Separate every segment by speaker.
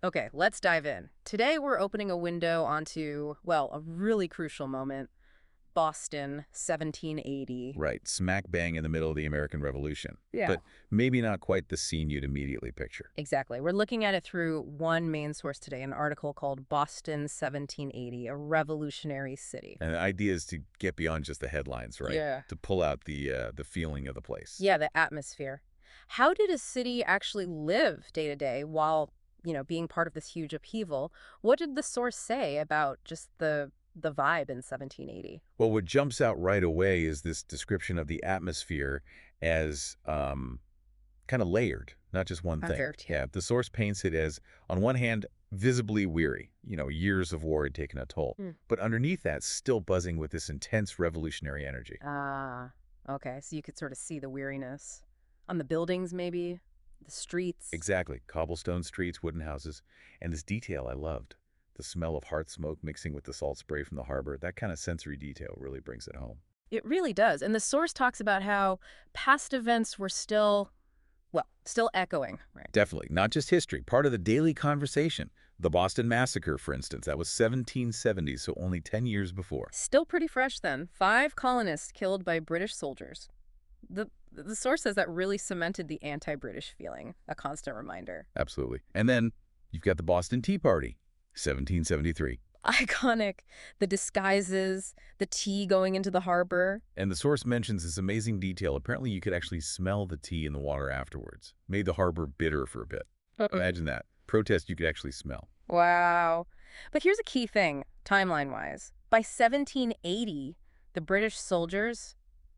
Speaker 1: Okay, let's dive in. Today we're opening a window onto, well, a really crucial moment, Boston, 1780.
Speaker 2: Right, smack bang in the middle of the American Revolution.
Speaker 1: Yeah.
Speaker 2: But maybe not quite the scene you'd immediately picture.
Speaker 1: Exactly. We're looking at it through one main source today, an article called Boston 1780, a revolutionary city.
Speaker 2: And the idea is to get beyond just the headlines, right?
Speaker 1: Yeah.
Speaker 2: To pull out the feeling of the place.
Speaker 1: Yeah, the atmosphere. How did a city actually live day to day while, being part of this huge upheaval? What did the source say about just the vibe in 1780?
Speaker 2: Well, what jumps out right away is this description of the atmosphere as kind of layered, not just one
Speaker 1: I'm
Speaker 2: thing.
Speaker 1: very
Speaker 2: Yeah, the source paints it as, on one hand, visibly weary. Years of war had taken a toll.
Speaker 1: Hmm.
Speaker 2: But underneath that, still buzzing with this intense revolutionary energy.
Speaker 1: Ah, okay. So you could sort of see the weariness on the buildings, maybe, the streets.
Speaker 2: Exactly. Cobblestone streets, wooden houses. And this detail I loved. The smell of hearth smoke mixing with the salt spray from the harbor. That kind of sensory detail really brings it home.
Speaker 1: It really does. And the source talks about how past events were still, well, still echoing, right?
Speaker 2: Definitely. Not just history. Part of the daily conversation. The Boston Massacre, for instance. That was 1770, so only 10 years before.
Speaker 1: Still pretty fresh then. 5 colonists killed by British soldiers. The source says that really cemented the anti-British feeling, a constant reminder.
Speaker 2: Absolutely. And then you've got the Boston Tea Party, 1773.
Speaker 1: Iconic. The disguises, the tea going into the harbor.
Speaker 2: And the source mentions this amazing detail. Apparently, you could actually smell the tea in the water afterwards. Made the harbor bitter for a bit. Imagine that. Protest you could actually smell.
Speaker 1: Wow. But here's a key thing, timeline-wise. By 1780, the British soldiers,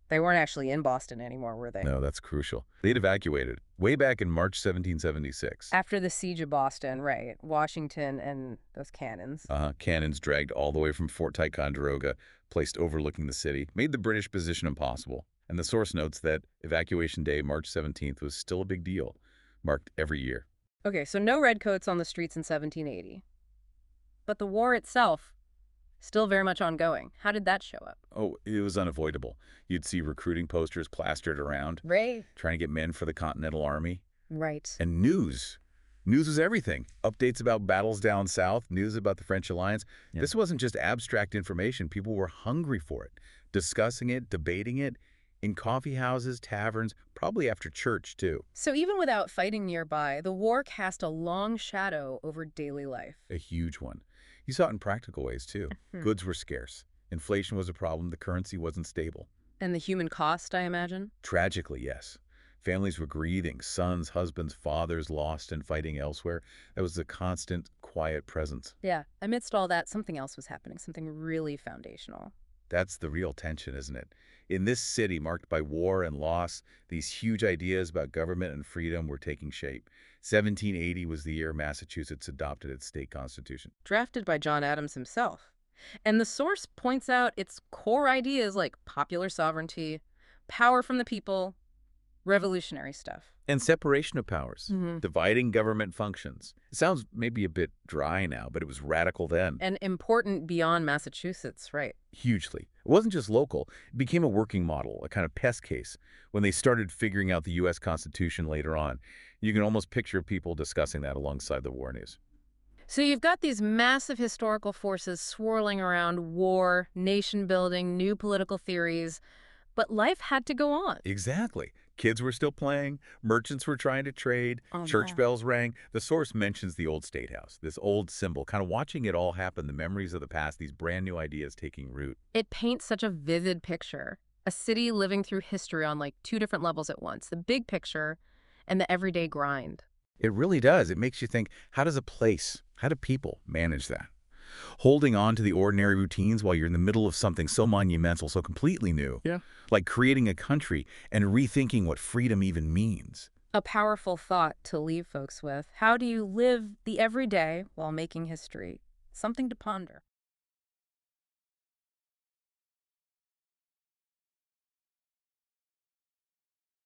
Speaker 1: they weren't actually in Boston anymore, were they?
Speaker 2: No, that's crucial. They'd evacuated way back in March 1776.
Speaker 1: After the siege of Boston, right, Washington and those cannons.
Speaker 2: Cannons dragged all the way from Fort Ticonderoga, placed overlooking the city, made the British position impossible. And the source notes that Evacuation Day, March 17th, was still a big deal, marked every year.
Speaker 1: Okay, so no redcoats on the streets in 1780. But the war itself, still very much ongoing. How did that show up?
Speaker 2: Oh, it was unavoidable. You'd see recruiting posters plastered around,
Speaker 1: Right.
Speaker 2: trying to get men for the Continental Army.
Speaker 1: Right.
Speaker 2: And news. News was everything. Updates about battles down south, news about the French alliance. Yeah. This wasn't just abstract information. People were hungry for it, discussing it, debating it, in coffee houses, taverns, probably after church, too.
Speaker 1: So even without fighting nearby, the war cast a long shadow over daily life.
Speaker 2: A huge one. You saw it in practical ways, too. Goods were scarce. Inflation was a problem. The currency wasn't stable.
Speaker 1: And the human cost, I imagine?
Speaker 2: Tragically, yes. Families were grieving, sons, husbands, fathers lost and fighting elsewhere. That was a constant, quiet presence.
Speaker 1: Yeah, amidst all that, something else was happening, something really foundational.
Speaker 2: That's the real tension, isn't it? In this city marked by war and loss, these huge ideas about government and freedom were taking shape. 1780 was the year Massachusetts adopted its state constitution.
Speaker 1: Drafted by John Adams himself. And the source points out its core ideas like popular sovereignty, power from the people, revolutionary stuff.
Speaker 2: And separation of powers,
Speaker 1: Mm-hmm.
Speaker 2: dividing government functions. It sounds maybe a bit dry now, but it was radical then.
Speaker 1: And important beyond Massachusetts, right?
Speaker 2: Hugely. It wasn't just local. It became a working model, a kind of pest case, when they started figuring out the U.S. Constitution later on. You can almost picture people discussing that alongside the war news.
Speaker 1: So you've got these massive historical forces swirling around war, nation building, new political theories, but life had to go on.
Speaker 2: Exactly. Kids were still playing, merchants were trying to trade,
Speaker 1: Oh,
Speaker 2: church
Speaker 1: no.
Speaker 2: bells rang. The source mentions the old State House, this old symbol, kind of watching it all happen, the memories of the past, these brand new ideas taking root.
Speaker 1: It paints such a vivid picture. A city living through history on like 2 different levels at once, the big picture and the everyday grind.
Speaker 2: It really does. It makes you think, how does a place, how do people manage that? Holding on to the ordinary routines while you're in the middle of something so monumental, so completely new.
Speaker 1: Yeah.
Speaker 2: Like creating a country and rethinking what freedom even means.
Speaker 1: A powerful thought to leave folks with. How do you live the everyday while making history? Something to ponder.